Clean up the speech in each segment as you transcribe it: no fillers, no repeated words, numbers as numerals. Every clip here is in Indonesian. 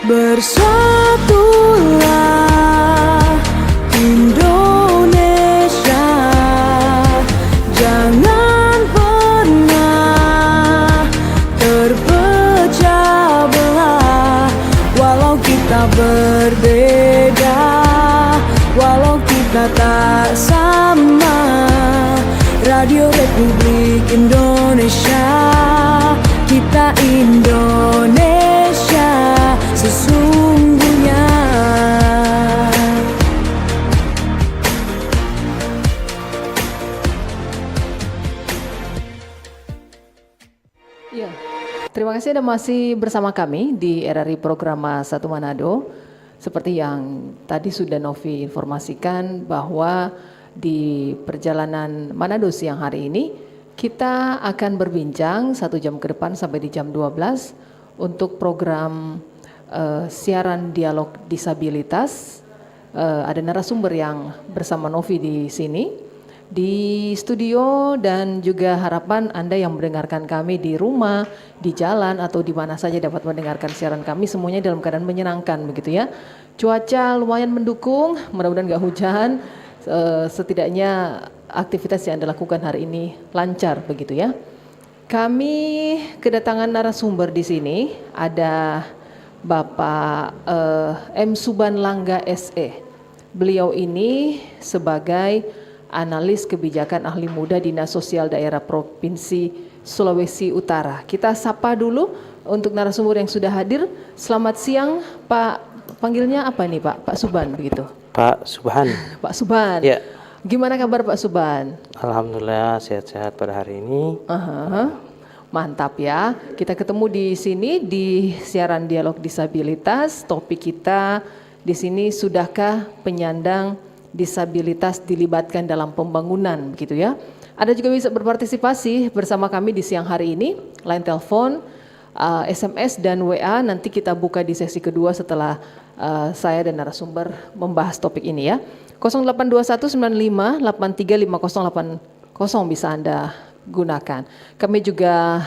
Bersatulah Indonesia, jangan pernah terpecah belah. Walau kita berbeda, walau kita tak sama, Radio Republik Indonesia, kita Indonesia sesungguhnya. Ya, terima kasih Anda masih bersama kami di RRI Programa 1 Manado. Seperti yang tadi sudah Novi informasikan bahwa di perjalanan Manado siang hari ini kita akan berbincang 1 jam ke depan sampai di jam 12 untuk program siaran dialog disabilitas. Ada narasumber yang bersama Novi di sini di studio, dan juga harapan Anda yang mendengarkan kami di rumah, di jalan, atau di mana saja dapat mendengarkan siaran kami semuanya dalam keadaan menyenangkan begitu ya. Cuaca lumayan mendukung, mudah-mudahan gak hujan, setidaknya aktivitas yang Anda lakukan hari ini lancar begitu ya. Kami kedatangan narasumber di sini, ada Bapak M. Suban Langga SE. Beliau ini sebagai analis kebijakan ahli muda Dinas Sosial Daerah Provinsi Sulawesi Utara. Kita sapa dulu untuk narasumber yang sudah hadir. Selamat siang Pak, panggilnya apa nih Pak? Pak Suban begitu? Pak Subhan. Pak Suban. Ya. Gimana kabar Pak Suban? Alhamdulillah sehat-sehat pada hari ini. Mantap ya. Kita ketemu di sini di siaran dialog disabilitas. Topik kita di sini, sudahkah penyandang disabilitas dilibatkan dalam pembangunan begitu ya. Anda juga bisa berpartisipasi bersama kami di siang hari ini. Line telepon, SMS dan WA nanti kita buka di sesi kedua setelah saya dan narasumber membahas topik ini ya. 082195835080 bisa Anda gunakan. Kami juga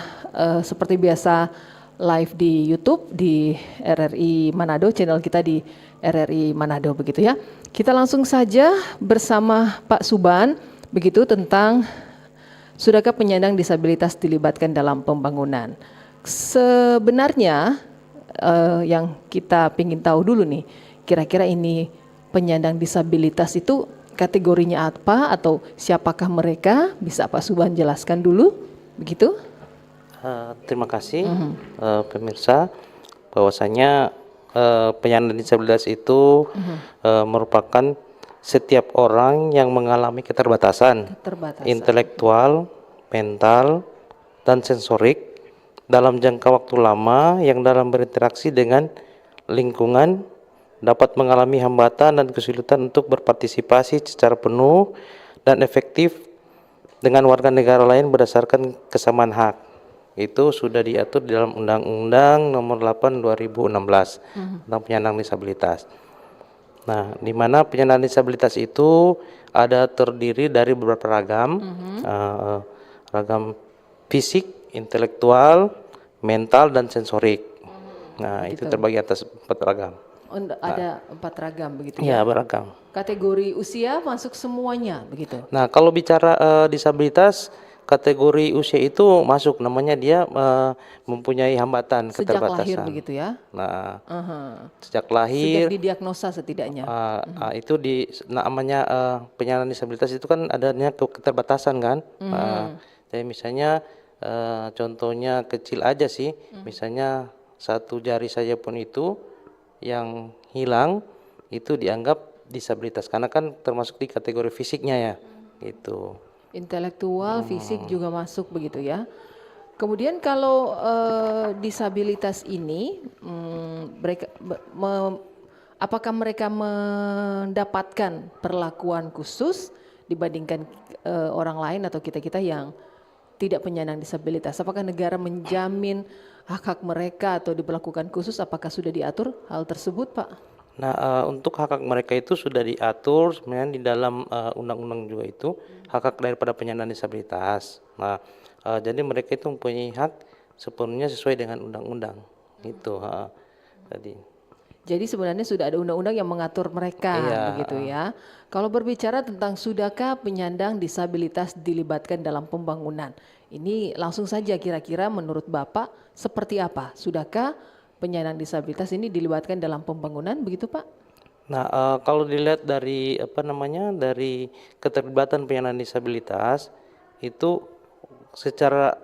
seperti biasa live di YouTube di RRI Manado, channel kita di RRI Manado begitu ya. Kita langsung saja bersama Pak Suban begitu tentang sudahkah penyandang disabilitas dilibatkan dalam pembangunan. Sebenarnya yang kita ingin tahu dulu nih, kira-kira ini penyandang disabilitas itu kategorinya apa atau siapakah mereka? Bisa Pak Suban jelaskan dulu begitu? Terima kasih pemirsa, bahwasanya penyandang disabilitas itu merupakan setiap orang yang mengalami keterbatasan intelektual, mental, dan sensorik dalam jangka waktu lama yang dalam berinteraksi dengan lingkungan dapat mengalami hambatan dan kesulitan untuk berpartisipasi secara penuh dan efektif dengan warga negara lain berdasarkan kesamaan hak. Itu sudah diatur di dalam Undang-Undang Nomor 8 2016 tentang penyandang disabilitas. Nah, di mana penyandang disabilitas itu ada terdiri dari beberapa ragam, ragam fisik, intelektual, mental, dan sensorik. Nah, itu terbagi atas 4 ragam. Ada 4 ragam begitu ya? Ya, beragam. Kategori usia masuk semuanya begitu. Nah, kalau bicara disabilitas, kategori usia itu masuk, namanya dia mempunyai hambatan, sejak keterbatasan. Sejak lahir begitu ya? Nah, sejak lahir. Sejak didiagnosa setidaknya. Itu namanya penyandang disabilitas itu kan adanya keterbatasan kan. Jadi misalnya contohnya kecil aja sih, misalnya 1 jari saja pun itu yang hilang itu dianggap disabilitas karena kan termasuk di kategori fisiknya ya, gitu. Intelektual, fisik juga masuk begitu ya. Kemudian kalau disabilitas ini, apakah mereka mendapatkan perlakuan khusus dibandingkan orang lain atau kita-kita yang tidak penyandang disabilitas? Apakah negara menjamin hak-hak mereka atau diberlakukan khusus? Apakah sudah diatur hal tersebut, Pak? Nah, untuk hak-hak mereka itu sudah diatur sebenarnya di dalam undang-undang juga itu, hak-hak daripada penyandang disabilitas. Nah, jadi mereka itu mempunyai hak sepenuhnya sesuai dengan undang-undang, gitu. Tadi. Jadi sebenarnya sudah ada undang-undang yang mengatur mereka, Iya, begitu ya. Kalau berbicara tentang sudahkah penyandang disabilitas dilibatkan dalam pembangunan? Ini langsung saja kira-kira menurut Bapak seperti apa? Sudahkah penyandang disabilitas ini dilibatkan dalam pembangunan, begitu Pak? Nah, kalau dilihat dari apa namanya, dari keterlibatan penyandang disabilitas itu secara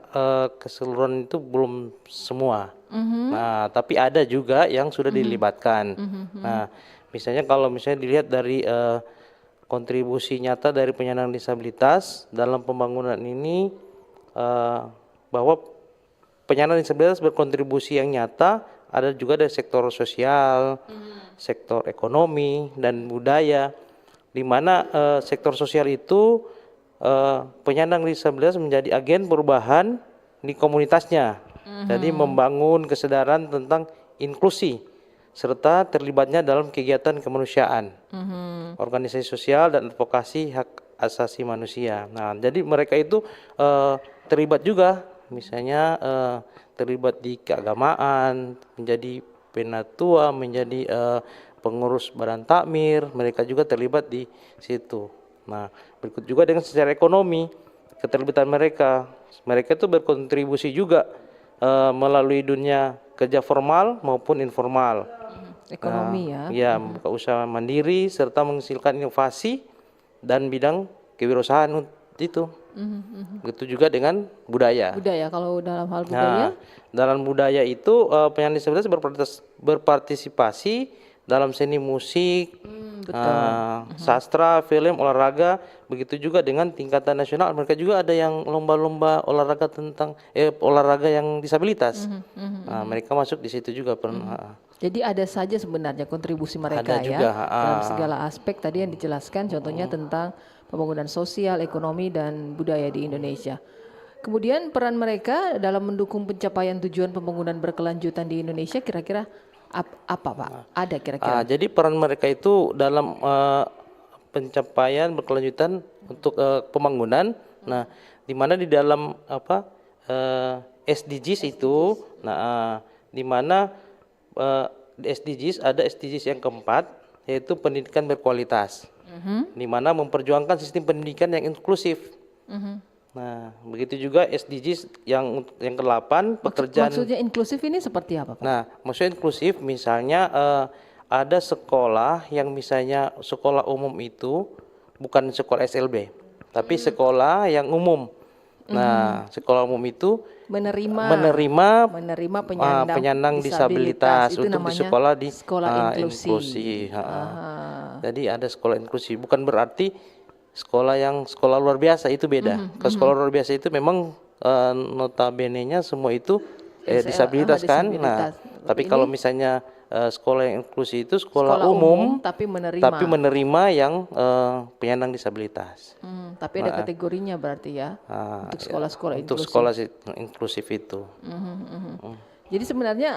keseluruhan itu belum semua. Nah, tapi ada juga yang sudah dilibatkan. Nah, misalnya kalau misalnya dilihat dari kontribusi nyata dari penyandang disabilitas dalam pembangunan ini, bahwa penyandang disabilitas berkontribusi yang nyata ada juga dari sektor sosial, sektor ekonomi dan budaya, di mana sektor sosial itu penyandang disabilitas menjadi agen perubahan di komunitasnya. Jadi membangun kesadaran tentang inklusi serta terlibatnya dalam kegiatan kemanusiaan, organisasi sosial dan advokasi hak asasi manusia. Nah, jadi mereka itu terlibat juga, misalnya terlibat di keagamaan, menjadi penatua, menjadi pengurus badan takmir, mereka juga terlibat di situ. Nah, berikut juga dengan secara ekonomi, keterlibatan mereka itu berkontribusi juga melalui dunia kerja formal maupun informal. Ekonomi ya. Ya, membuka usaha mandiri serta menghasilkan inovasi dan bidang kewirausahaan itu. Begitu juga dengan budaya. Budaya, kalau dalam hal budaya? Nah, dalam budaya itu penyandang disabilitas berpartisipasi dalam seni musik, sastra, film, olahraga, begitu juga dengan tingkatan nasional. Mereka juga ada yang lomba-lomba olahraga tentang olahraga yang disabilitas. Nah, mereka masuk di situ juga pernah. Jadi ada saja sebenarnya kontribusi mereka Ada juga, ya dalam segala aspek tadi yang dijelaskan, contohnya tentang pembangunan sosial, ekonomi dan budaya di Indonesia. Kemudian peran mereka dalam mendukung pencapaian tujuan pembangunan berkelanjutan di Indonesia kira-kira apa Pak? Ada kira-kira? Jadi peran mereka itu dalam pencapaian berkelanjutan untuk pembangunan. Nah, di mana di dalam SDGs itu, nah di mana di SDGs ada SDGs yang keempat, yaitu pendidikan berkualitas, di mana memperjuangkan sistem pendidikan yang inklusif. Nah, begitu juga SDGs yang ke-8, pekerjaan. Maksudnya inklusif ini seperti apa Pak? Nah, maksudnya inklusif misalnya ada sekolah yang misalnya sekolah umum itu bukan sekolah SLB, tapi sekolah yang umum. Nah, sekolah umum itu menerima penyandang disabilitas itu untuk di namanya sekolah inklusi. Jadi ada sekolah inklusi, bukan berarti sekolah luar biasa, itu beda. Kalau sekolah luar biasa itu memang notabene-nya semua itu disabilitas kan. Nah, tapi kalau misalnya sekolah yang inklusi itu sekolah umum tapi menerima yang penyandang disabilitas. Tapi ada kategorinya berarti ya untuk sekolah-sekolah inklusif. Untuk sekolah inklusif itu. Jadi sebenarnya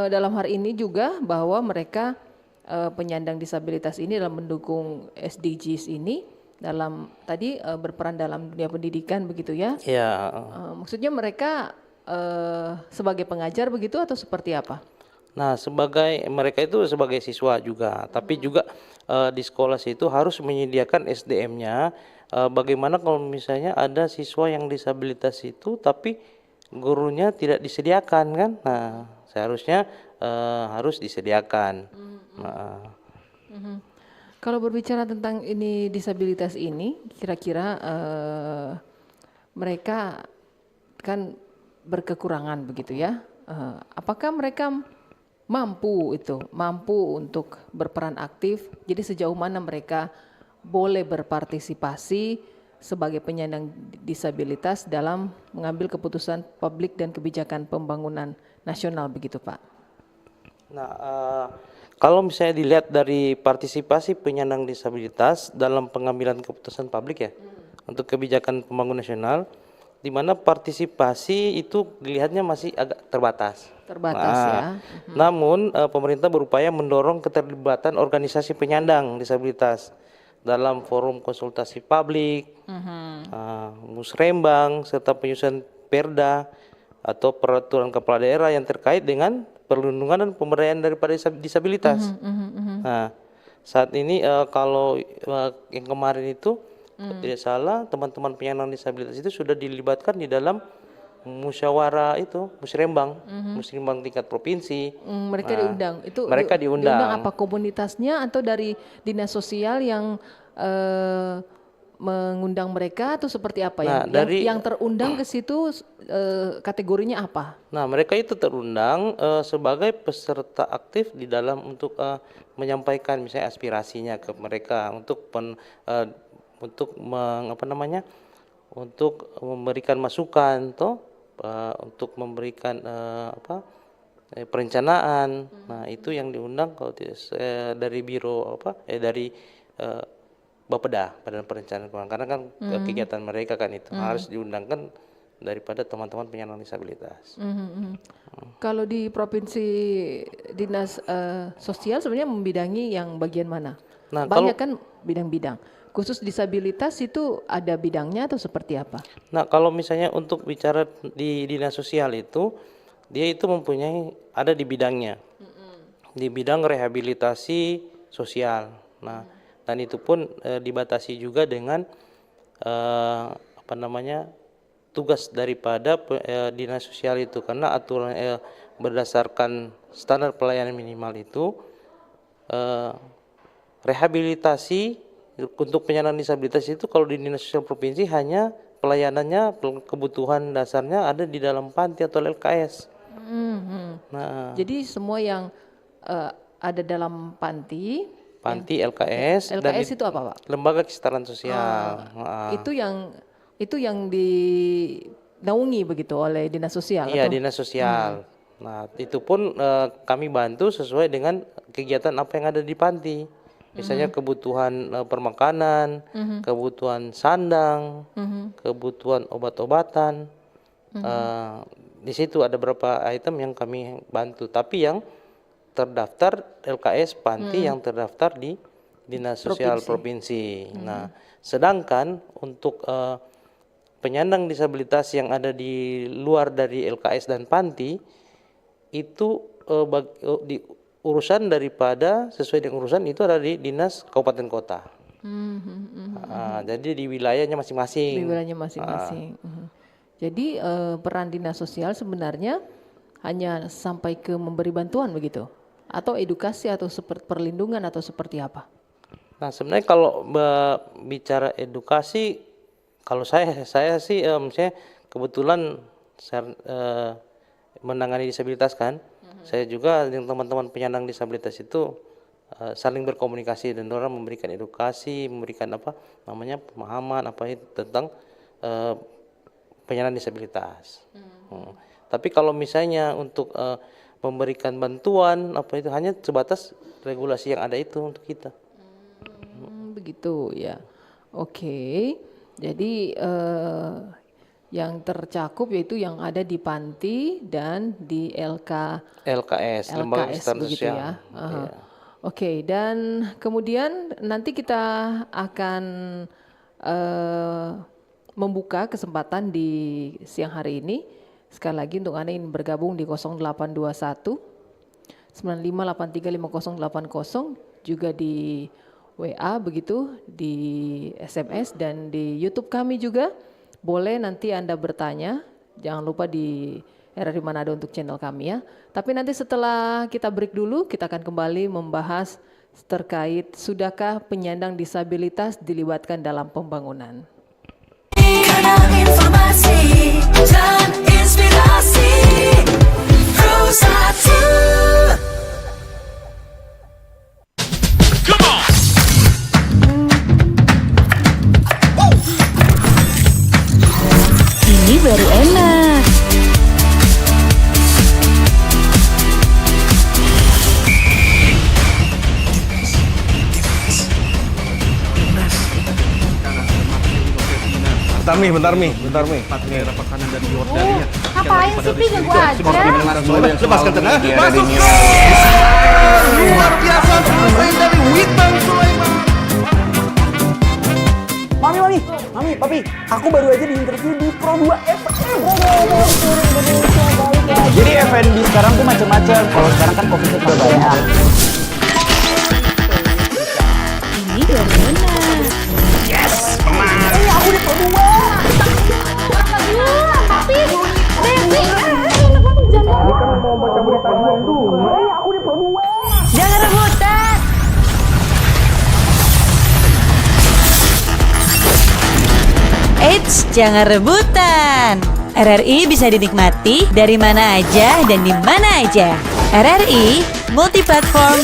dalam hal ini juga bahwa mereka penyandang disabilitas ini dalam mendukung SDGs ini dalam tadi berperan dalam dunia pendidikan begitu ya? Iya. Maksudnya mereka sebagai pengajar begitu atau seperti apa? Nah, mereka itu sebagai siswa juga, tapi juga di sekolah situ harus menyediakan SDM-nya. Bagaimana kalau misalnya ada siswa yang disabilitas itu, tapi gurunya tidak disediakan kan? Nah, seharusnya harus disediakan. Kalau berbicara tentang ini disabilitas ini, kira-kira mereka kan berkekurangan begitu ya? Apakah mereka mampu untuk berperan aktif? Jadi sejauh mana mereka boleh berpartisipasi sebagai penyandang disabilitas dalam mengambil keputusan publik dan kebijakan pembangunan nasional begitu Pak? Nah, kalau misalnya dilihat dari partisipasi penyandang disabilitas dalam pengambilan keputusan publik ya, untuk kebijakan pembangunan nasional, di mana partisipasi itu dilihatnya masih agak terbatas. Ya. Namun pemerintah berupaya mendorong keterlibatan organisasi penyandang disabilitas dalam forum konsultasi publik, musrembang, serta penyusunan perda atau peraturan kepala daerah yang terkait dengan perlindungan dan pemberdayaan daripada disabilitas. Nah, saat ini kalau yang kemarin itu tidak salah, teman-teman penyandang disabilitas itu sudah dilibatkan di dalam musyawarah itu, musrembang tingkat provinsi. Mereka diundang. Itu mereka diundang. apa, komunitasnya atau dari dinas sosial yang mengundang mereka atau seperti apa? Yang terundang ke situ kategorinya apa? Nah, mereka itu terundang sebagai peserta aktif di dalam untuk menyampaikan misalnya aspirasinya ke mereka untuk untuk memberikan masukan untuk memberikan perencanaan. Nah, itu yang diundang kalau dari biro dari Bapeda, Badan Perencanaan Keuangan, karena kan kegiatan mereka kan itu harus diundangkan daripada teman-teman penyandang disabilitas. Kalau di provinsi dinas sosial sebenarnya membidangi yang bagian mana? Nah, banyak kan bidang-bidang. Khusus disabilitas itu ada bidangnya atau seperti apa? Nah, kalau misalnya untuk bicara di dinas sosial itu, dia itu ada di bidangnya, di bidang rehabilitasi sosial. Nah, dan itu pun dibatasi juga dengan tugas daripada dinas sosial itu, karena aturan berdasarkan standar pelayanan minimal itu rehabilitasi untuk penyandang disabilitas itu kalau di dinas sosial provinsi hanya pelayanannya, kebutuhan dasarnya ada di dalam panti atau LKS. Nah, jadi semua yang ada dalam panti, LKS dan itu apa, Pak? Lembaga Kesetaraan Sosial. Itu yang dinaungi begitu oleh dinas sosial. Iya, dinas sosial. Nah, itu pun kami bantu sesuai dengan kegiatan apa yang ada di panti. Misalnya kebutuhan permakanan, kebutuhan sandang, kebutuhan obat-obatan. Di situ ada beberapa item yang kami bantu. Tapi yang terdaftar LKS panti yang terdaftar di dinas sosial provinsi. Nah, sedangkan untuk penyandang disabilitas yang ada di luar dari LKS dan panti itu urusan daripada sesuai dengan urusan itu ada di dinas kabupaten kota. Jadi di wilayahnya masing-masing. Jadi peran dinas sosial sebenarnya hanya sampai ke memberi bantuan begitu, atau edukasi atau seperti perlindungan atau seperti apa? Nah, sebenarnya kalau bicara edukasi, kalau saya sih misalnya kebetulan saya menangani disabilitas kan. Saya juga dengan teman-teman penyandang disabilitas itu saling berkomunikasi dan orang memberikan edukasi, memberikan pemahaman tentang penyandang disabilitas. Tapi kalau misalnya untuk memberikan bantuan itu hanya sebatas regulasi yang ada itu untuk kita. Begitu ya. Oke. Jadi yang tercakup yaitu yang ada di panti dan di LKS, Lembaga Kesetaraan Sosial. Ya. Oke, dan kemudian nanti kita akan membuka kesempatan di siang hari ini. Sekali lagi untuk Anda yang bergabung di 0821 95835080, juga di WA begitu, di SMS dan di YouTube kami juga. Boleh nanti Anda bertanya, jangan lupa di RRI Manado untuk channel kami ya. Tapi nanti setelah kita break dulu, kita akan kembali membahas terkait sudahkah penyandang disabilitas dilibatkan dalam pembangunan. Kanal informasi dan inspirasi Pro 1. Ini baru enak. Bentar Mi. Daerah kanan dan Yordania. Ngapain sih Pi ke gua aja? Lepas ke tengah. Masuk. Luar biasa pemain dari Witan Sulaiman. Mami, Papi, aku baru aja diinterview di Pro 2 FM. Jadi FNB sekarang tuh macem-macem. Kalau sekarang kan COVID-nya udah banyak. Ini baru enak. Aku dapat 2. Tapi Devi, enak banget jangan. Aku dapat 2. Jangan rebutan. Eits, jangan rebutan. RRI bisa dinikmati dari mana aja dan di mana aja. RRI multi platform,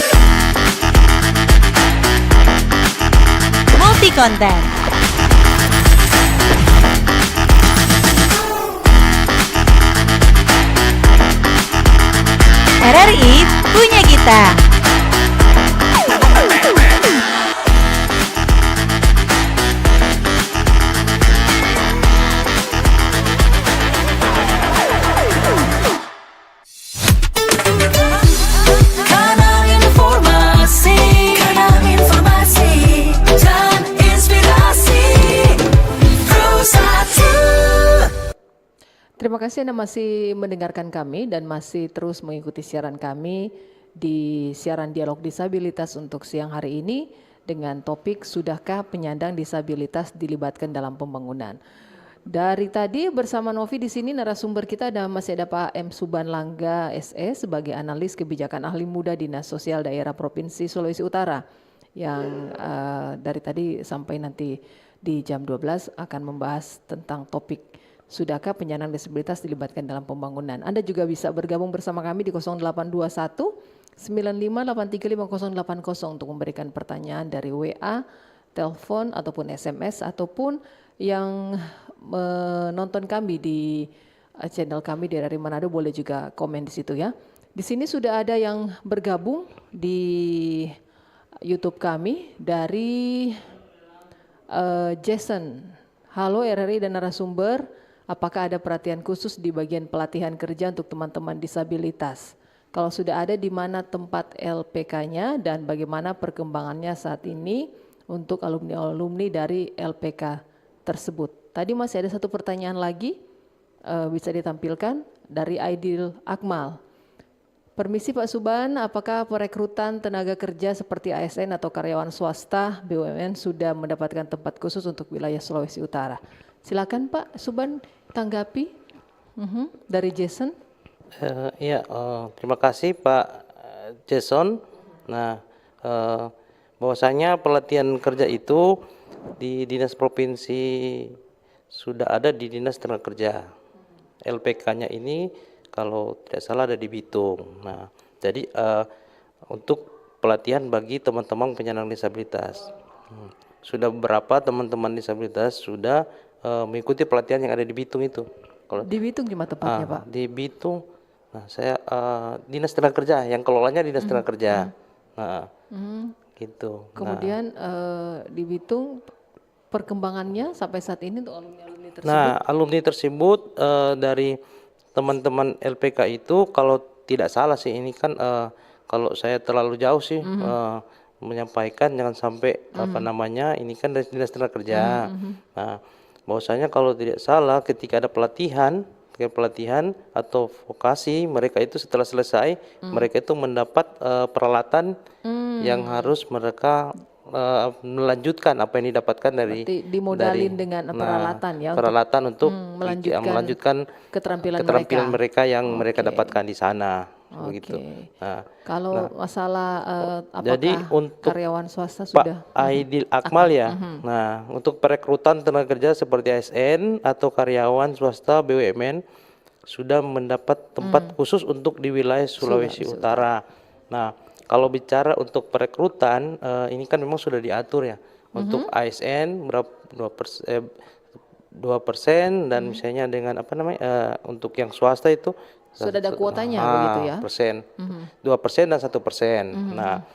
multi konten. RRI punya kita. Kanal informasi dan inspirasi. Terima kasih Anda masih mendengarkan kami dan masih terus mengikuti siaran kami di siaran Dialog Disabilitas untuk siang hari ini dengan topik Sudahkah Penyandang Disabilitas dilibatkan dalam pembangunan. Dari tadi bersama Novi di sini narasumber kita masih ada Pak M. Suban Langga SE sebagai analis kebijakan ahli muda Dinas Sosial Daerah Provinsi Sulawesi Utara yang dari tadi sampai nanti di jam 12 akan membahas tentang topik Sudahkah penyandang disabilitas dilibatkan dalam pembangunan. Anda juga bisa bergabung bersama kami di 0821 95835080 untuk memberikan pertanyaan dari WA, telepon ataupun SMS ataupun yang menonton kami di channel kami di RRI Manado boleh juga komen di situ ya. Di sini sudah ada yang bergabung di YouTube kami dari Jason. Halo RRI dan narasumber, apakah ada perhatian khusus di bagian pelatihan kerja untuk teman-teman disabilitas? Kalau sudah ada, di mana tempat LPK-nya dan bagaimana perkembangannya saat ini untuk alumni-alumni dari LPK tersebut? Tadi masih ada satu pertanyaan lagi, bisa ditampilkan dari Aidil Akmal. Permisi Pak Suban, apakah perekrutan tenaga kerja seperti ASN atau karyawan swasta BUMN sudah mendapatkan tempat khusus untuk wilayah Sulawesi Utara? Silakan Pak Suban tanggapi dari Jason. Terima kasih Pak Jason. Nah, bahwasanya pelatihan kerja itu di dinas provinsi sudah ada di dinas tenaga kerja. LPK-nya ini kalau tidak salah ada di Bitung. Nah, jadi untuk pelatihan bagi teman-teman penyandang disabilitas. Sudah beberapa teman-teman disabilitas sudah mengikuti pelatihan yang ada di Bitung itu. Kalau Di Bitung di mana tempatnya Pak? di Bitung, nah saya dinas tenaga kerja, yang kelolanya dinas tenaga kerja. Nah, gitu. Kemudian di Bitung perkembangannya sampai saat ini untuk alumni-alumni tersebut? Nah, alumni tersebut dari teman-teman LPK itu kalau tidak salah sih ini kan kalau saya terlalu jauh sih menyampaikan jangan sampai apa namanya ini kan dari dinas tenaga kerja. Nah, bahwasanya kalau tidak salah ketika ada pelatihan atau vokasi mereka itu setelah selesai mereka itu mendapat peralatan yang harus mereka melanjutkan apa yang didapatkan dari Berarti dimodalin dengan peralatan ya peralatan untuk melanjutkan keterampilan mereka yang mereka dapatkan di sana begitu. Nah, kalau masalah apakah jadi untuk karyawan swasta sudah Pak Aidil Akmal ya. Nah, untuk perekrutan tenaga kerja seperti ASN atau karyawan swasta BUMN sudah mendapat tempat khusus untuk di wilayah Sulawesi Utara. Nah, kalau bicara untuk perekrutan ini kan memang sudah diatur ya. Untuk ASN berapa 2% dan misalnya dengan apa namanya untuk yang swasta itu sudah ada kuotanya begitu ya. 2% dan 1%. Nah,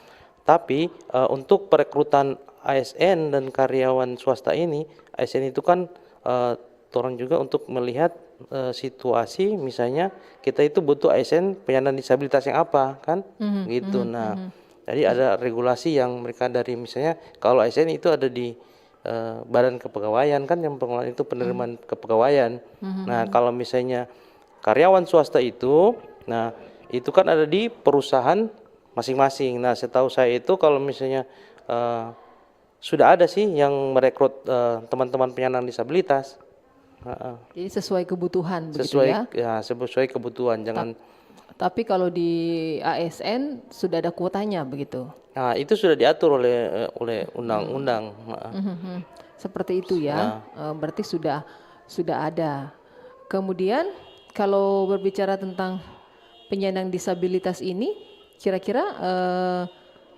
tapi untuk perekrutan ASN dan karyawan swasta ini, ASN itu kan orang juga untuk melihat situasi misalnya kita itu butuh ASN penyandang disabilitas yang apa kan gitu. Nah, jadi ada regulasi yang mereka dari misalnya kalau ASN itu ada di badan kepegawaian kan yang pengelolaan itu penerimaan kepegawaian. Nah, kalau misalnya karyawan swasta itu, nah itu kan ada di perusahaan masing-masing. Nah, setahu saya itu kalau misalnya sudah ada sih yang merekrut teman-teman penyandang disabilitas. Jadi sesuai kebutuhan begitu Sesuai ya. sesuai kebutuhan. Jangan. Tapi kalau di ASN sudah ada kuotanya begitu. Nah, itu sudah diatur oleh undang-undang. Seperti itu ya. Berarti sudah ada. Kemudian kalau berbicara tentang penyandang disabilitas ini, kira-kira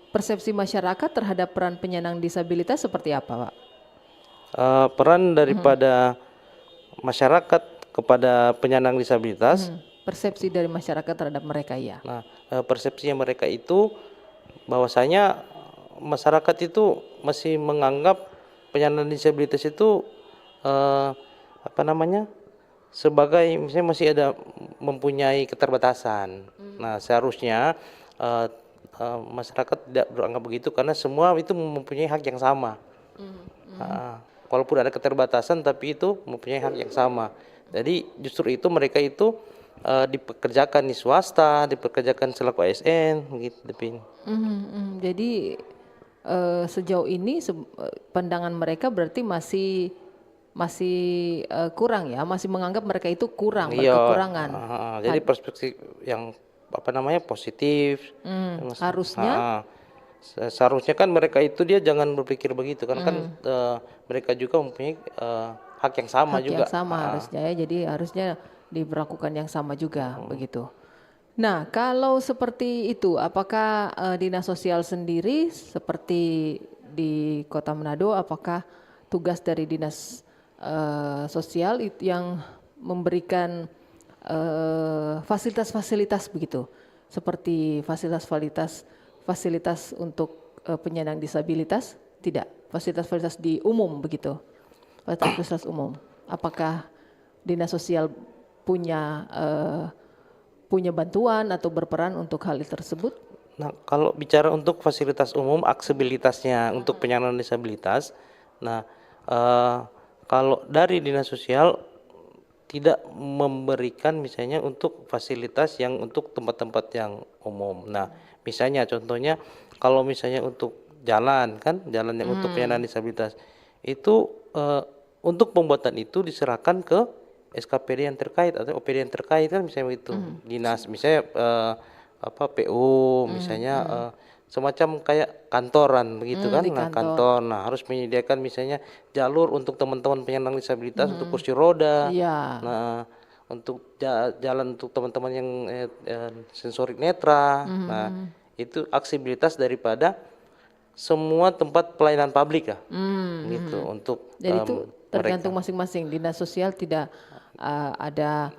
persepsi masyarakat terhadap peran penyandang disabilitas seperti apa, Pak? Peran daripada masyarakat kepada penyandang disabilitas. Persepsi dari masyarakat terhadap mereka ya. Nah, persepsinya mereka itu bahwasanya masyarakat itu masih menganggap penyandang disabilitas itu sebagai misalnya masih ada mempunyai keterbatasan. Nah, seharusnya masyarakat tidak beranggap begitu karena semua itu mempunyai hak yang sama. Walaupun ada keterbatasan tapi itu mempunyai hak yang sama. Jadi justru itu mereka itu dipekerjakan di swasta, dipekerjakan selaku ASN gitu. Jadi sejauh ini pandangan mereka berarti masih kurang ya, masih menganggap mereka itu kurang, berkekurangan. Jadi perspektif yang positif. Harusnya seharusnya kan mereka itu dia jangan berpikir begitu karena kan mereka juga mempunyai hak yang sama hak juga. yang sama harusnya ya, jadi harusnya diberlakukan yang sama juga begitu. Nah, kalau seperti itu, apakah dinas sosial sendiri seperti di Kota Manado, apakah tugas dari dinas sosial itu yang memberikan fasilitas-fasilitas begitu, seperti fasilitas untuk penyandang disabilitas? Tidak, fasilitas-fasilitas di umum begitu, fasilitas umum. Apakah dinas sosial punya bantuan atau berperan untuk hal tersebut? Nah, kalau bicara untuk fasilitas umum, aksesibilitasnya untuk penyandang disabilitas, nah kalau dari dinas sosial tidak memberikan misalnya untuk fasilitas yang untuk tempat-tempat yang umum. Nah, misalnya contohnya kalau misalnya untuk jalan yang untuk penyandang disabilitas itu untuk pembuatan itu diserahkan ke SKPD yang terkait atau OPD yang terkait kan misalnya begitu. Dinas misalnya PU misalnya semacam kayak kantoran begitu kan. Nah, kantor harus menyediakan misalnya jalur untuk teman-teman penyandang disabilitas untuk kursi roda. Nah, untuk jalan untuk teman-teman yang sensorik netra. Nah, itu aksesibilitas daripada semua tempat pelayanan publik ya. Gitu untuk jadi itu tergantung masing-masing. Dinas sosial tidak ada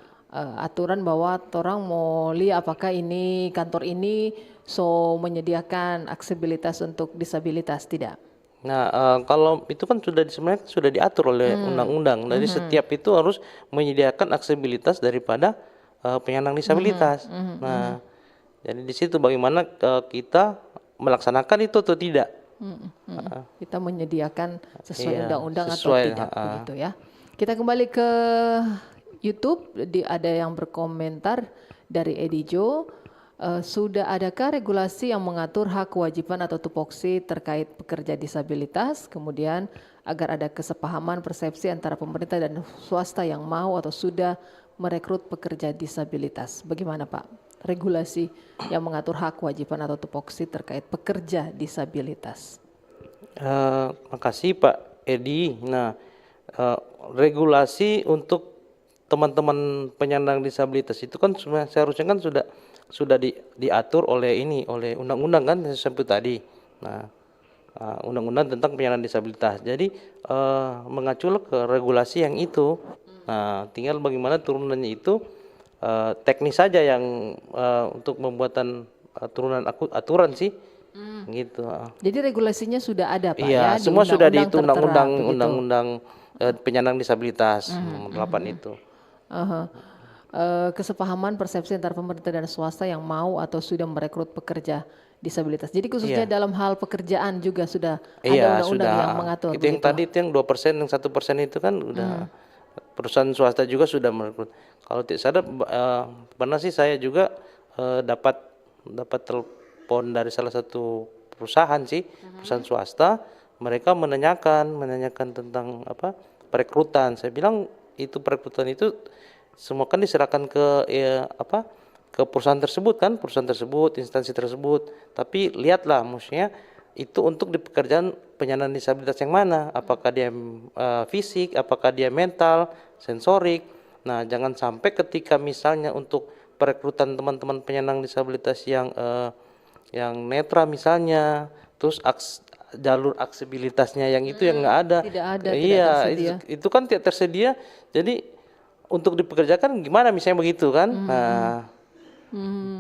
aturan bahwa orang mau lihat apakah ini kantor ini menyediakan aksesibilitas untuk disabilitas, tidak. Nah, kalau itu kan sebenarnya sudah diatur oleh undang-undang. Jadi setiap itu harus menyediakan aksesibilitas daripada penyandang disabilitas. Nah, jadi di situ bagaimana kita melaksanakan itu atau tidak. Kita menyediakan sesuai undang-undang atau sesuai, tidak begitu ya. Kita kembali ke YouTube, ada yang berkomentar dari Edijo, sudah adakah regulasi yang mengatur hak kewajiban atau tupoksi terkait pekerja disabilitas, kemudian agar ada kesepahaman persepsi antara pemerintah dan swasta yang mau atau sudah merekrut pekerja disabilitas. Bagaimana Pak, regulasi yang mengatur hak kewajiban atau tupoksi terkait pekerja disabilitas? Makasih Pak Edi. Nah, regulasi untuk teman-teman penyandang disabilitas itu kan seharusnya kan sudah diatur oleh undang-undang kan seperti tadi. Nah, undang-undang tentang penyandang disabilitas. Jadi mengacu ke regulasi yang itu. Nah, tinggal bagaimana turunannya itu teknis saja yang untuk pembuatan turunan aturan sih. Gitu. Jadi regulasinya sudah ada Pak ya? Di Semua sudah di undang-undang penyandang disabilitas 8 itu. Kesepahaman persepsi antara pemerintah dan swasta yang mau atau sudah merekrut pekerja disabilitas. Jadi khususnya dalam hal pekerjaan juga sudah ada undang-undang yang mengatur. Itu yang tadi itu yang 2%, yang 1% itu kan udah perusahaan swasta juga sudah merekrut. Kalau tidak sadar pernah sih saya juga dapat telepon dari salah satu perusahaan sih, perusahaan swasta. Mereka menanyakan tentang apa perekrutan. Saya bilang itu perekrutan itu semua kan diserahkan ke ke perusahaan tersebut kan, instansi tersebut. Tapi lihatlah, maksudnya itu untuk di pekerjaan penyandang disabilitas yang mana? Apakah dia fisik, apakah dia mental, sensorik. Nah, jangan sampai ketika misalnya untuk perekrutan teman-teman penyandang disabilitas yang netra misalnya, terus jalur aksesibilitasnya yang itu yang nggak ada. Tidak ada, Iya, tidak tersedia. itu kan tidak tersedia. Jadi untuk dipekerjakan gimana misalnya begitu kan? Nah,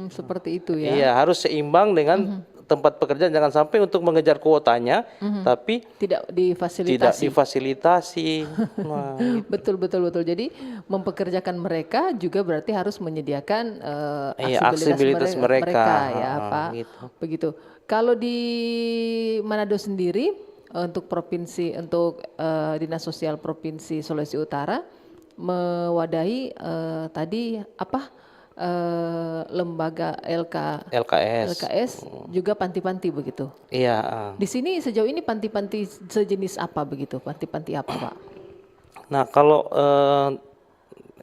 Seperti itu ya. iya harus seimbang dengan tempat pekerjaan. Jangan sampai untuk mengejar kuotanya, tapi Tidak tidak difasilitasi. difasilitasi. Nah, Betul, betul, betul. Jadi mempekerjakan mereka juga berarti harus menyediakan Iya, aksesibilitas mereka. ya, Pak. Gitu. Begitu. Kalau di Manado sendiri untuk provinsi, untuk Dinas Sosial Provinsi Sulawesi Utara mewadahi tadi apa lembaga LKS juga panti-panti begitu. Iya. Di sini sejauh ini panti-panti sejenis apa begitu? Panti-panti apa, Pak? Nah, kalau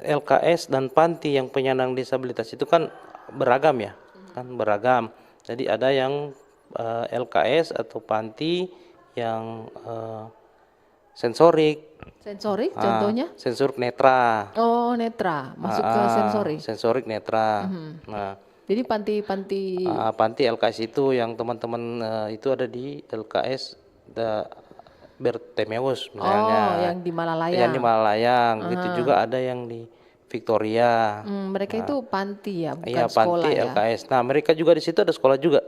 LKS dan panti yang penyandang disabilitas itu kan beragam ya, kan beragam. Jadi ada yang LKS atau panti yang sensorik. Sensorik contohnya? Sensorik netra. Oh, netra, masuk ke sensorik. Sensorik netra. Nah, Jadi panti-panti panti LKS itu yang teman-teman itu ada di LKS Bertemeus misalnya. yang di Malalayang. Yang di Malalayang. Itu juga ada yang di Victoria. Mereka itu panti ya, bukan Iya, sekolah panti ya. LKS. Nah, mereka juga di situ ada sekolah juga.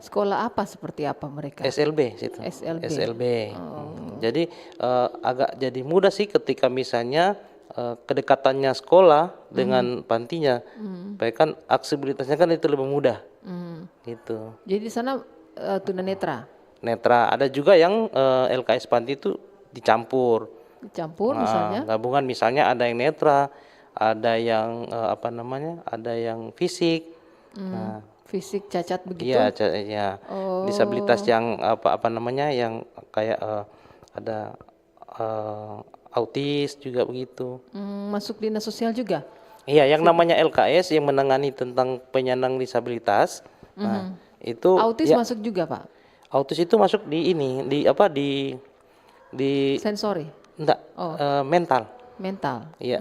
Sekolah apa seperti apa mereka? SLB situ. SLB. Jadi agak jadi mudah sih ketika misalnya kedekatannya sekolah dengan pantinya. Supaya kan aksesibilitasnya kan itu lebih mudah. Gitu. Jadi di sana tunanetra Netra, ada juga yang LKS panti itu dicampur. dicampur Nah, misalnya. gabungan misalnya ada yang netra, ada yang ada yang fisik. Nah, Fisik cacat begitu. iya, ya. Disabilitas yang yang kayak ada autis juga begitu. Masuk dinas sosial juga. Iya, yang namanya LKS yang menangani tentang penyandang disabilitas. Nah, itu Autis ya, masuk juga, Pak. autis itu masuk di ini, di Sensori, enggak, mental. mental. Iya.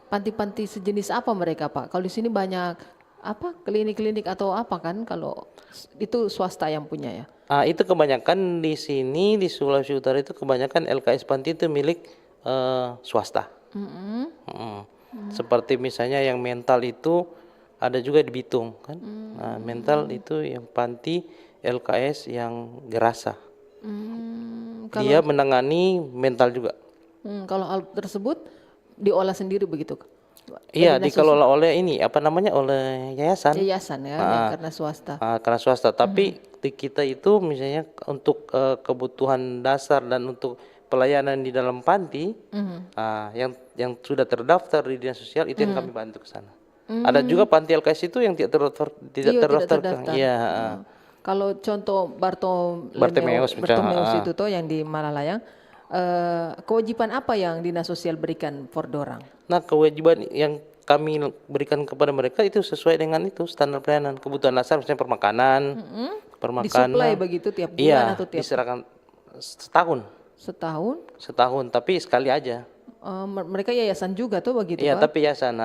Panti-panti sejenis apa mereka, Pak? Kalau di sini banyak apa klinik-klinik atau apa kan? Kalau itu swasta yang punya ya. Itu kebanyakan di sini di Sulawesi Utara itu kebanyakan LKS panti itu milik swasta. Seperti misalnya yang mental itu ada juga di Bitung kan. Nah, mental itu yang panti LKS yang Gerasa. Dia menangani mental juga. Kalau hal tersebut diolah sendiri begitu? Iya, dikelola oleh oleh yayasan. Yayasan ya, yang karena swasta. Karena swasta. Tapi di kita itu misalnya untuk kebutuhan dasar dan untuk pelayanan di dalam panti, yang sudah terdaftar di dinas sosial itu yang kami bantu ke sana. Ada juga panti LKS itu yang tidak terdaftar. Iya. Kalau contoh Bartemeus itu toh yang di Malalayang, kewajiban apa yang dinas sosial berikan for dorang? Nah, kewajiban yang kami berikan kepada mereka itu sesuai dengan itu standar pelayanan kebutuhan dasar, misalnya permakanan, Disuplai begitu tiap bulan atau tiap diserahkan setahun? setahun, tapi sekali aja. Mereka yayasan juga tuh begitu, Iya, Pak? tapi yayasan,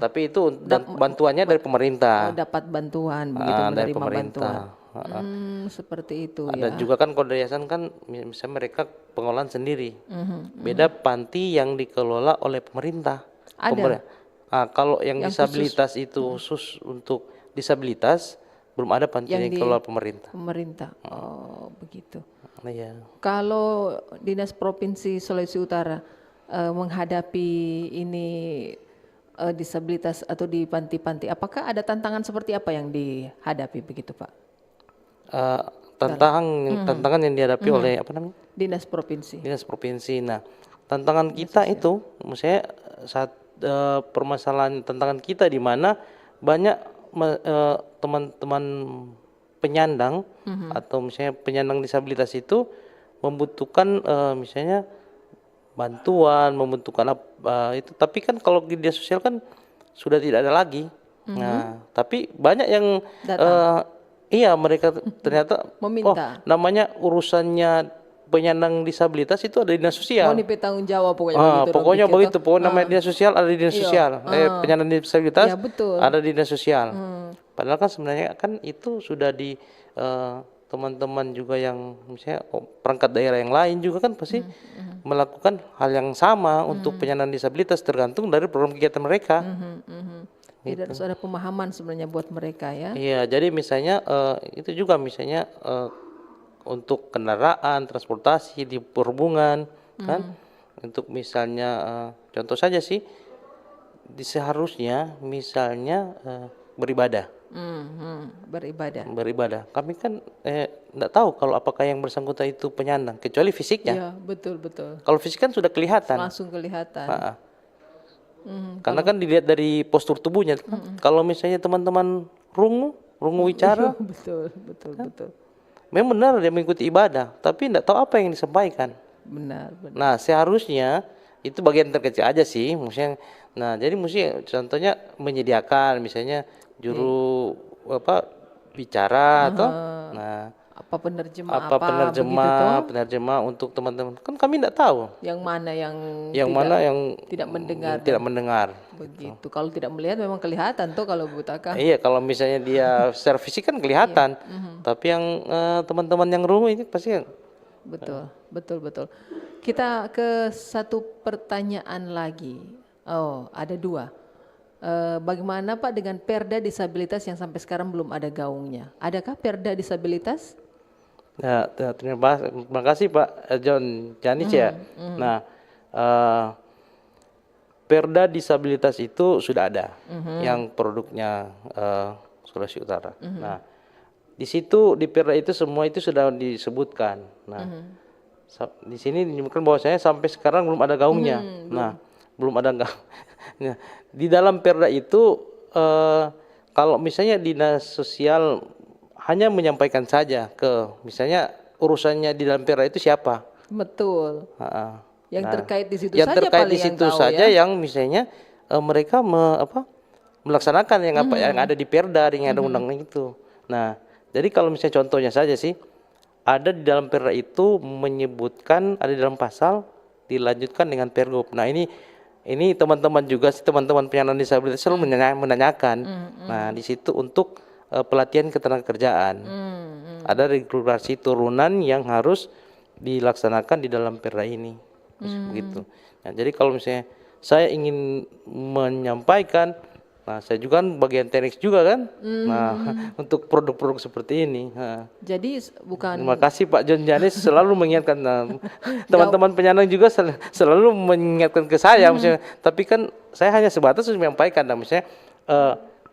tapi itu dan bantuannya dari pemerintah. Dapat bantuan begitu, Dari menerima pemerintah. bantuan. Seperti itu Ada ya. juga kan kalau dari yayasan kan misalnya mereka pengelolaan sendiri. Beda panti yang dikelola oleh pemerintah. Ada. Kalau yang disabilitas itu khusus untuk disabilitas, belum ada panti yang dikelola pemerintah. Pemerintah. Oh, begitu. Iya. Kalau Dinas Provinsi Sulawesi Utara menghadapi ini disabilitas atau di panti-panti, apakah ada tantangan seperti apa yang dihadapi begitu, Pak? Tantangan yang dihadapi oleh Dinas Provinsi. dinas provinsi. Nah, tantangan kita itu, misalnya permasalahan tantangan kita di mana banyak teman-teman penyandang atau misalnya penyandang disabilitas itu membutuhkan misalnya bantuan, membutuhkan itu. Tapi kan kalau di dinas sosial kan sudah tidak ada lagi. Nah, tapi banyak yang iya mereka ternyata Meminta. namanya urusannya penyandang disabilitas itu ada di dinas sosial. Mau tanggung jawab pokoknya begitu. Pokoknya Dok, begitu. Pokoknya namanya dinas sosial ada di dinas Iya. sosial. Penyandang disabilitas Ya, betul. ada di dinas sosial. Padahal kan sebenarnya kan itu sudah di teman-teman juga yang misalnya perangkat daerah yang lain juga kan pasti melakukan hal yang sama untuk penyandang disabilitas tergantung dari program kegiatan mereka. Tidak harus ada pemahaman sebenarnya buat mereka ya. Iya, jadi misalnya itu juga misalnya untuk kendaraan, transportasi di perhubungan kan, untuk misalnya contoh saja sih, seharusnya misalnya beribadah. Beribadah. Kami kan tidak tahu kalau apakah yang bersangkutan itu penyandang, kecuali fisiknya. Iya, betul. Kalau fisik kan sudah kelihatan. Langsung kelihatan. Karena kan dilihat dari postur tubuhnya. Kalau misalnya teman-teman rungu bicara, betul. memang benar dia mengikuti ibadah, tapi tidak tahu apa yang disampaikan. Benar. Nah, seharusnya itu bagian terkecil aja sih, maksudnya. Nah, jadi mesti contohnya menyediakan misalnya juru bicara atau Apa penerjemah untuk teman-teman. Kan kami tidak tahu yang mana yang tidak mendengar. Tidak mendengar. Begitu. Kalau tidak melihat memang kelihatan tuh kalau butakan. Iya, kalau misalnya dia secara fisik kan kelihatan. Tapi yang teman-teman yang rungu ini pasti Betul. Kita ke satu pertanyaan lagi. Oh, ada dua. Bagaimana Pak dengan perda disabilitas yang sampai sekarang belum ada gaungnya? Adakah perda disabilitas? Ya, terima kasih Pak John Janis ya. Nah, perda disabilitas itu sudah ada, yang produknya Sulawesi Utara. Nah, di situ di perda itu semua itu sudah disebutkan. Nah, di sini dinyatakan bahwasanya sampai sekarang belum ada gaungnya. Nah, belum ada gaung. Nah, di dalam perda itu kalau misalnya dinas sosial hanya menyampaikan saja ke misalnya urusannya di dalam perda itu siapa. Betul. Yang terkait di situ yang saja terkait paling di situ yang tahu, saja ya? yang misalnya mereka melaksanakan yang apa yang ada di perda yang ada undang-undang itu. Nah, jadi kalau misalnya contohnya saja sih ada di dalam perda itu menyebutkan ada di dalam pasal dilanjutkan dengan pergub. Nah, ini teman-teman juga sih teman-teman penyandang disabilitas selalu menanyakan. Nah, di situ untuk pelatihan ketenagakerjaan. Ada regulasi turunan yang harus dilaksanakan di dalam perda ini. Begitu. Nah, jadi kalau misalnya saya ingin menyampaikan, nah saya juga kan bagian teknik juga kan. Nah, untuk produk-produk seperti ini. Nah. Jadi bukan. Terima kasih Pak John Janis selalu mengingatkan teman-teman penyandang juga selalu mengingatkan ke saya misalnya. Tapi kan saya hanya sebatas menyampaikan misalnya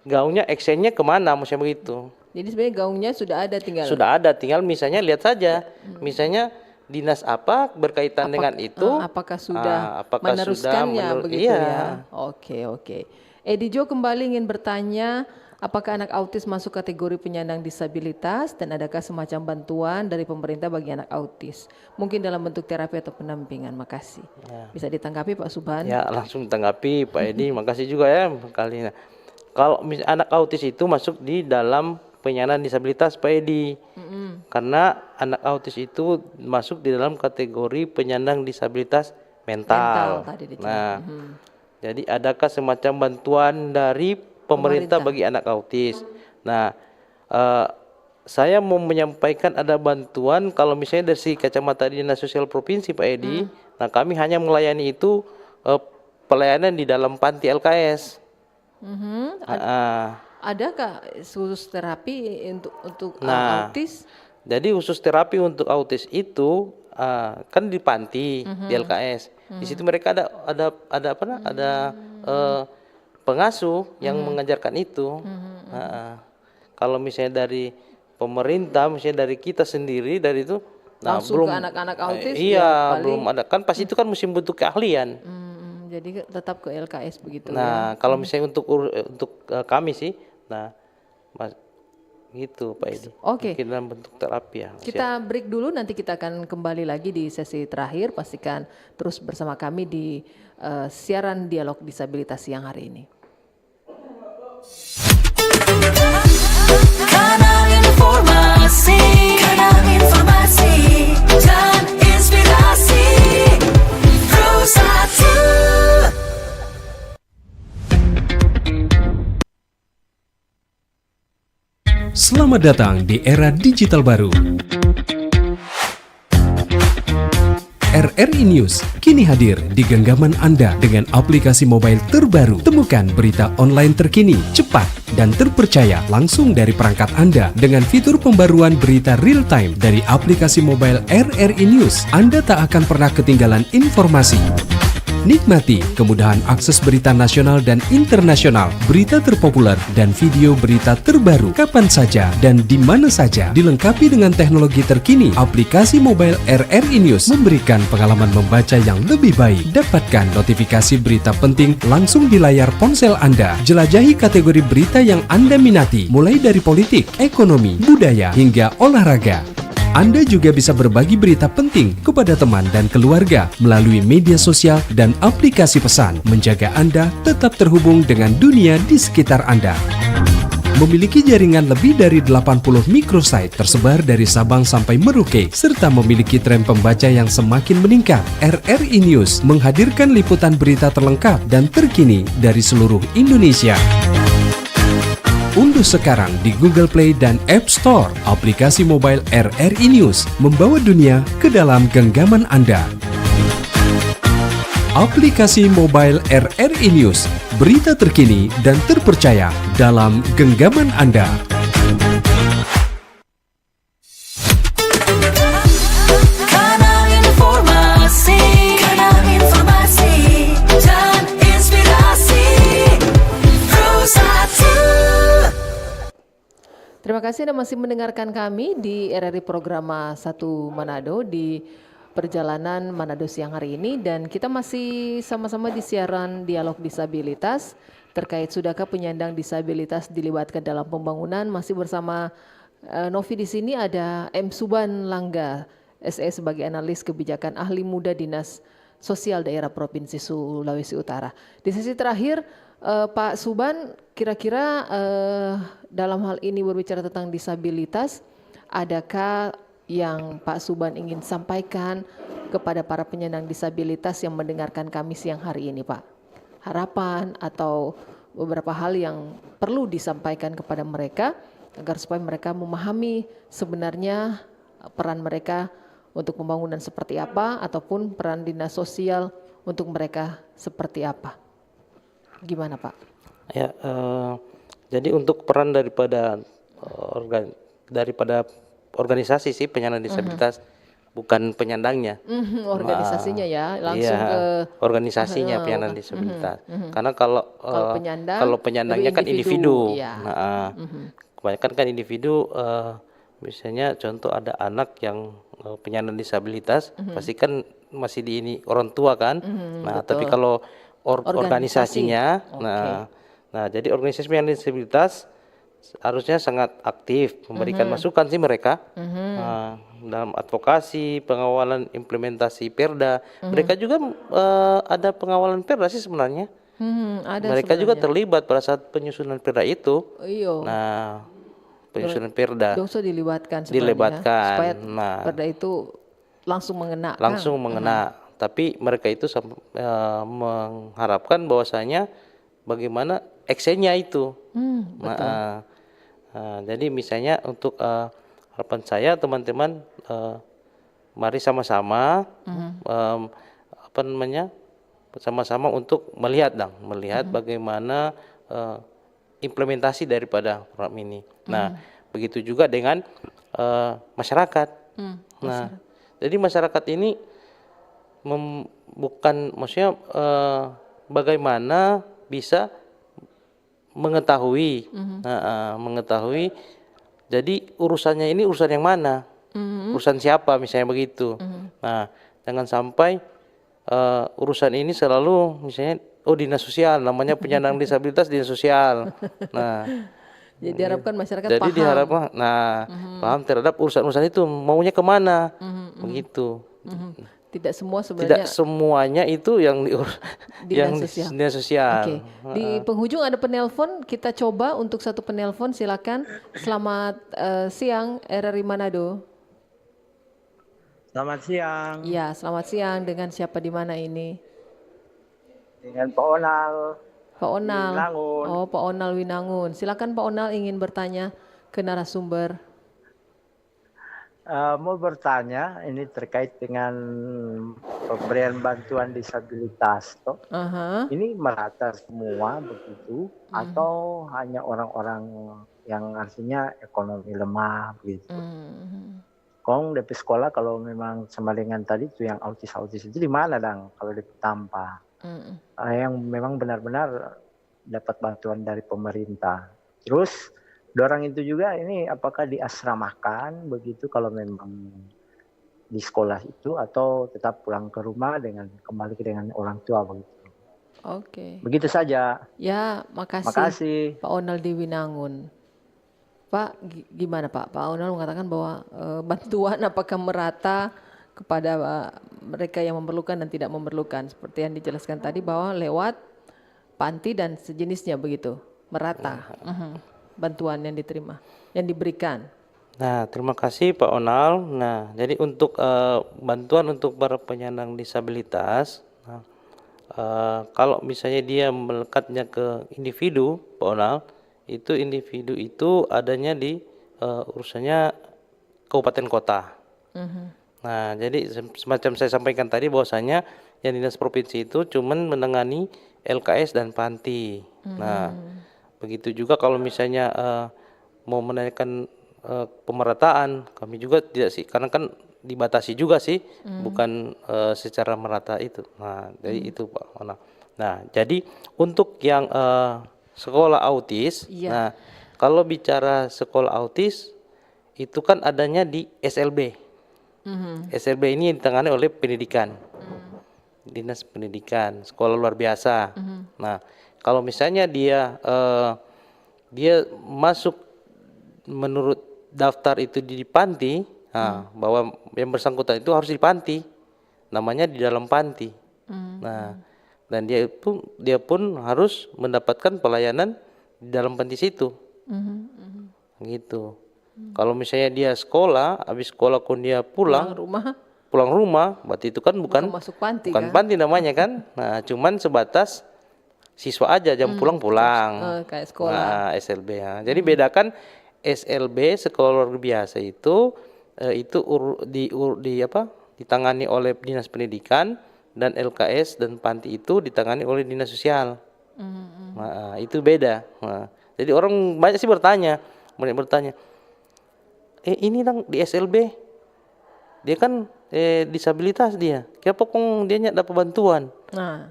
gaungnya actionnya kemana misalnya begitu. Jadi sebenarnya gaungnya sudah ada tinggal misalnya lihat saja. Misalnya dinas apa berkaitan dengan itu. Apakah sudah meneruskannya begitu ya? Oke. Edi Jo kembali ingin bertanya, apakah anak autis masuk kategori penyandang disabilitas dan adakah semacam bantuan dari pemerintah bagi anak autis? Mungkin dalam bentuk terapi atau pendampingan. Makasih. Bisa ditanggapi Pak Subhan? Ya, langsung ditanggapi Pak Edi. Makasih juga ya kali ini. Kalau anak autis itu masuk di dalam penyandang disabilitas Pak Edi. Karena anak autis itu masuk di dalam kategori penyandang disabilitas mental. Nah, jadi adakah semacam bantuan dari pemerintah bagi anak autis? Nah, saya mau menyampaikan ada bantuan kalau misalnya dari kacamata Dinas Sosial Provinsi Pak Edi. Nah, kami hanya melayani itu pelayanan di dalam panti LKS. Adakah khusus terapi untuk autis? Jadi khusus terapi untuk autis itu kan di panti di LKS. Di situ mereka ada pengasuh yang mengajarkan itu. Kalau misalnya dari pemerintah, misalnya dari kita sendiri dari itu, langsung belum ke anak-anak autis. iya, belum ada kan. Pas itu kan mesti butuh keahlian. Jadi tetap ke LKS begitu ya. Nah, kalau misalnya untuk kami sih, nah, gitu Pak Edi. Oke. Mungkin dalam bentuk terapi ya. Kita break dulu, nanti kita akan kembali lagi di sesi terakhir. Pastikan terus bersama kami di siaran Dialog Disabilitas siang hari ini. Kanal informasi dan inspirasi Pro1. Selamat datang di era digital baru. RRI News kini hadir di genggaman Anda dengan aplikasi mobile terbaru. Temukan berita online terkini, cepat, dan terpercaya langsung dari perangkat Anda dengan fitur pembaruan berita real time dari aplikasi mobile RRI News. Anda tak akan pernah ketinggalan informasi. Nikmati kemudahan akses berita nasional dan internasional, berita terpopuler, dan video berita terbaru kapan saja dan di mana saja. Dilengkapi dengan teknologi terkini, aplikasi mobile RRI News memberikan pengalaman membaca yang lebih baik. Dapatkan notifikasi berita penting langsung di layar ponsel Anda. Jelajahi kategori berita yang Anda minati, mulai dari politik, ekonomi, budaya, hingga olahraga. Anda juga bisa berbagi berita penting kepada teman dan keluarga melalui media sosial dan aplikasi pesan, menjaga Anda tetap terhubung dengan dunia di sekitar Anda. Memiliki jaringan lebih dari 80 microsite tersebar dari Sabang sampai Merauke, serta memiliki tren pembaca yang semakin meningkat. RRI News menghadirkan liputan berita terlengkap dan terkini dari seluruh Indonesia. Unduh sekarang di Google Play dan App Store aplikasi mobile RRI News, membawa dunia ke dalam genggaman Anda. Aplikasi mobile RRI News, berita terkini dan terpercaya dalam genggaman Anda. Kanal informasi dan inspirasi Pro1. Terima kasih Anda masih mendengarkan kami di RRI Programa 1 Manado di perjalanan Manado siang hari ini, dan kita masih sama-sama di siaran Dialog Disabilitas terkait sudahkah penyandang disabilitas dilibatkan dalam pembangunan. Masih bersama Novi di sini, ada M. Suban Langga SE sebagai analis kebijakan ahli muda Dinas Sosial Daerah Provinsi Sulawesi Utara. Di sesi terakhir Pak Suban, kira-kira dalam hal ini berbicara tentang disabilitas, adakah yang Pak Suban ingin sampaikan kepada para penyandang disabilitas yang mendengarkan kami siang hari ini, Pak? Harapan atau beberapa hal yang perlu disampaikan kepada mereka agar supaya mereka memahami sebenarnya peran mereka untuk pembangunan seperti apa, ataupun peran dinas sosial untuk mereka seperti apa. Gimana Pak? Ya, jadi untuk peran daripada organisasi sih penyandang disabilitas, bukan penyandangnya. Organisasinya ya, langsung iya, ke organisasinya penyandang disabilitas. Karena kalau penyandangnya kan individu. Iya. Kebanyakan kan individu, misalnya contoh ada anak yang penyandang disabilitas, pasti kan masih di ini orang tua kan. Nah, betul. tapi kalau organisasinya, Okay. nah jadi organisasi penyandang disabilitas harusnya sangat aktif memberikan masukan sih mereka dalam advokasi, pengawalan implementasi Perda. Mereka juga ada pengawalan Perda sih sebenarnya. Ada Mereka juga sebenarnya. terlibat pada saat penyusunan Perda itu. Iya. Nah, penyusunan Perda Dosa dilibatkan sebenarnya, dilibatkan. supaya Nah, Perda itu langsung mengena. langsung mengena. Tapi mereka itu mengharapkan bahwasanya bagaimana actionnya itu. Betul. Jadi misalnya untuk harapan saya teman-teman, mari sama-sama sama-sama untuk melihat bagaimana implementasi daripada program ini. Nah, begitu juga dengan masyarakat. Nah, jadi masyarakat ini maksudnya bagaimana bisa mengetahui, mengetahui. Jadi urusannya ini urusan yang mana, urusan siapa misalnya begitu. Nah, jangan sampai urusan ini selalu misalnya dinas sosial, namanya penyandang disabilitas dinas sosial. Nah, Jadi diharapkan masyarakat jadi paham. diharapkan paham terhadap urusan-urusan itu maunya kemana, begitu. Tidak semua Tidak sebenarnya semuanya itu yang yang dinas sosial. dinas sosial. Oke, di penghujung ada penelpon, kita coba untuk satu penelpon, silakan. Selamat siang RRI Manado. Selamat siang Ya, selamat siang. Dengan siapa di mana ini? dengan Pak Onal. Pak Onal. Winangun. Oh, Pak Onal Winangun. Silakan Pak Onal ingin bertanya ke narasumber. Mau bertanya ini terkait dengan pemberian bantuan disabilitas. Toh. Aha. Ini merata semua begitu atau hanya orang-orang yang artinya ekonomi lemah begitu. Kong DP sekolah kalau memang sama dengan tadi itu yang autis-autis itu di mana dang kalau DP tanpa yang memang benar-benar dapat bantuan dari pemerintah. Terus dorang itu juga ini apakah diasramakan begitu kalau memang di sekolah itu atau tetap pulang ke rumah dengan kembali dengan orang tua begitu. Oke. Begitu saja. Ya, makasih. Makasih. Pak Onal di Winangun. Pak, gimana Pak? Pak Onal mengatakan bahwa bantuan apakah merata kepada mereka yang memerlukan dan tidak memerlukan. Seperti yang dijelaskan tadi bahwa lewat panti dan sejenisnya begitu. Merata. Bantuan yang diterima, yang diberikan. Nah, terima kasih Pak Onal. Nah, jadi untuk bantuan untuk para penyandang disabilitas, kalau misalnya dia melekatnya ke individu, Pak Onal, itu individu itu adanya di urusannya kabupaten kota. Nah, jadi semacam saya sampaikan tadi bahwasanya yang dinas provinsi itu cuman menangani LKS dan panti. Nah, begitu juga kalau misalnya mau menanyakan pemerataan, kami juga tidak sih, karena kan dibatasi juga sih, bukan secara merata itu. Nah, jadi itu Pak Ona. Nah, jadi untuk yang sekolah autis, nah kalau bicara sekolah autis itu kan adanya di SLB. SLB ini ditangani oleh pendidikan, dinas pendidikan, sekolah luar biasa. Nah, kalau misalnya dia masuk menurut daftar itu di panti, bahwa yang bersangkutan itu harus di panti, namanya di dalam panti. Nah, dan dia pun harus mendapatkan pelayanan di dalam panti situ, gitu. Kalau misalnya dia sekolah, habis sekolah pun dia pulang rumah, berarti itu kan bukan masuk panti, bukan kan? panti namanya kan. Nah, cuman sebatas siswa aja, jam pulang. Kayak sekolah. Nah, SLB ya. Jadi bedakan SLB sekolah luar biasa itu ditangani oleh dinas pendidikan, dan LKS dan panti itu ditangani oleh dinas sosial. Nah, itu beda. Nah, jadi orang banyak bertanya, ini dong di SLB dia kan disabilitas dia, kenapa kok dia nggak dapat bantuan? Nah,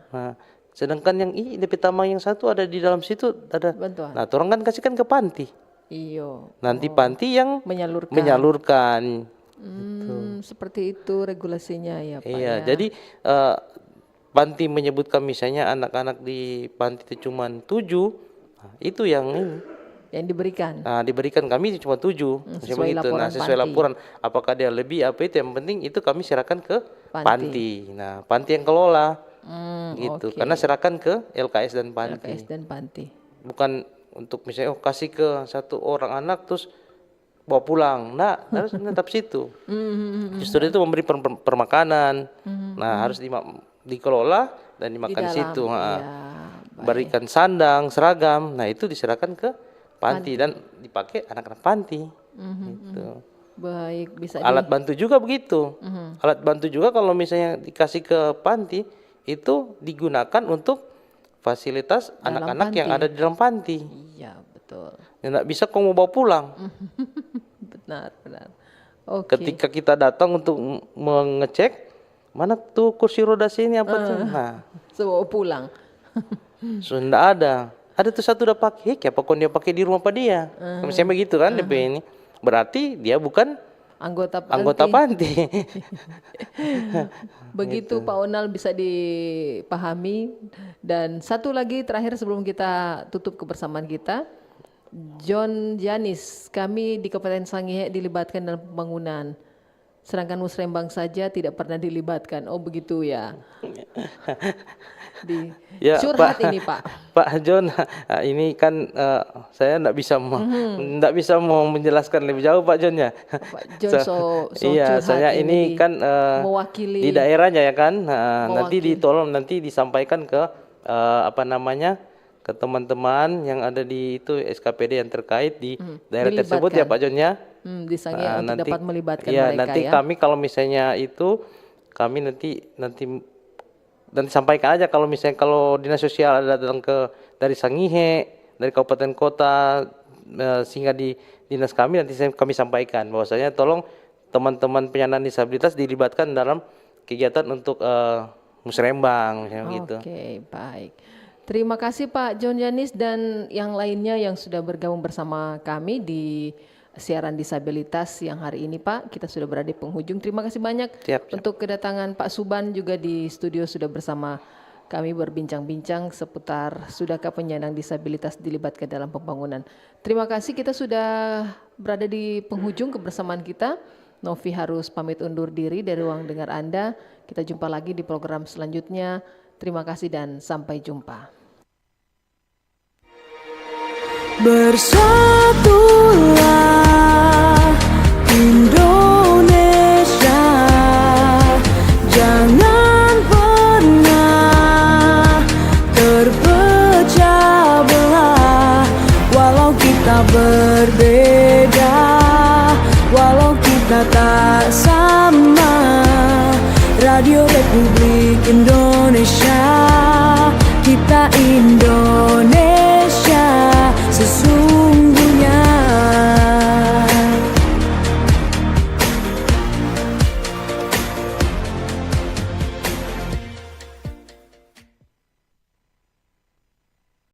sedangkan yang DP Tamang yang satu ada di dalam situ ada bantuan. Nah, orang kan kasihkan ke panti. Iyo. Nanti panti yang menyalurkan. Seperti itu regulasinya ya Pak. Iya, ya. jadi panti menyebutkan misalnya anak-anak di panti itu cuma 7, itu yang diberikan. Nah, diberikan kami cuma 7. Sesuai laporan sesuai laporan. Apakah dia lebih apa itu, yang penting itu kami serahkan ke panti. Nah, panti yang kelola. Gitu. Karena serahkan ke LKS dan panti. LKS dan panti. Bukan untuk misalnya kasih ke satu orang anak terus bawa pulang. Nah, harus tetap situ. Justru itu memberi permakanan. Nah, harus dikelola dan dimakan di situ. Berikan sandang, seragam. Nah, itu diserahkan ke panti dan dipakai anak-anak panti. Gitu. Baik, bisa alat bantu juga begitu. Alat bantu juga kalau misalnya dikasih ke panti itu digunakan untuk fasilitas anak-anak yang ada di dalam panti. Iya, betul. Nggak bisa kok mau bawa pulang. Benar. Oke. Ketika kita datang untuk mengecek mana tuh kursi roda sini apa tuh. Nah, bawa pulang. Sudah ada. Ada tuh satu udah pakai, apa kok dia pakai di rumah apa dia? Misalnya begitu kan DP ini. Berarti dia bukan anggota panti. Begitu Pak Onal bisa dipahami. Dan satu lagi terakhir sebelum kita tutup kebersamaan kita, John Janis, kami di Kabupaten Sangihe dilibatkan dalam pembangunan, sedangkan Musrembang saja tidak pernah dilibatkan. Oh begitu ya. Ya, Curhat Pak, ini Pak. Pak John, ini kan saya enggak bisa mau menjelaskan lebih jauh Pak John ya. Pak John Iya, curhat saya ini kan mewakili di daerahnya ya kan. Nanti mewakili. nanti disampaikan ke ke teman-teman yang ada di itu SKPD yang terkait di daerah tersebut ya Pak John ya. Di Sangihe untuk nanti, dapat melibatkan ya, mereka nanti ya. kami kalau misalnya itu kami nanti sampaikan aja kalau misalnya kalau dinas sosial ada datang dari Sangihe, dari kabupaten kota sehingga di dinas kami nanti kami sampaikan bahwasanya tolong teman-teman penyandang disabilitas dilibatkan dalam kegiatan untuk musrembang gitu. Oke, baik. Terima kasih Pak John Janis dan yang lainnya yang sudah bergabung bersama kami di siaran disabilitas yang hari ini Pak. Kita sudah berada di penghujung. Terima kasih banyak untuk kedatangan Pak Suban juga di studio sudah bersama kami berbincang-bincang seputar sudahkah penyandang disabilitas dilibatkan dalam pembangunan. Terima kasih, kita sudah berada di penghujung kebersamaan kita. Novi harus pamit undur diri dari ruang dengar Anda. Kita jumpa lagi di program selanjutnya. Terima kasih dan sampai jumpa. Bersatulah Indonesia, jangan pernah terpecah belah. Walau kita berbeda, walau kita tak sama, Radio Republik Indonesia, kita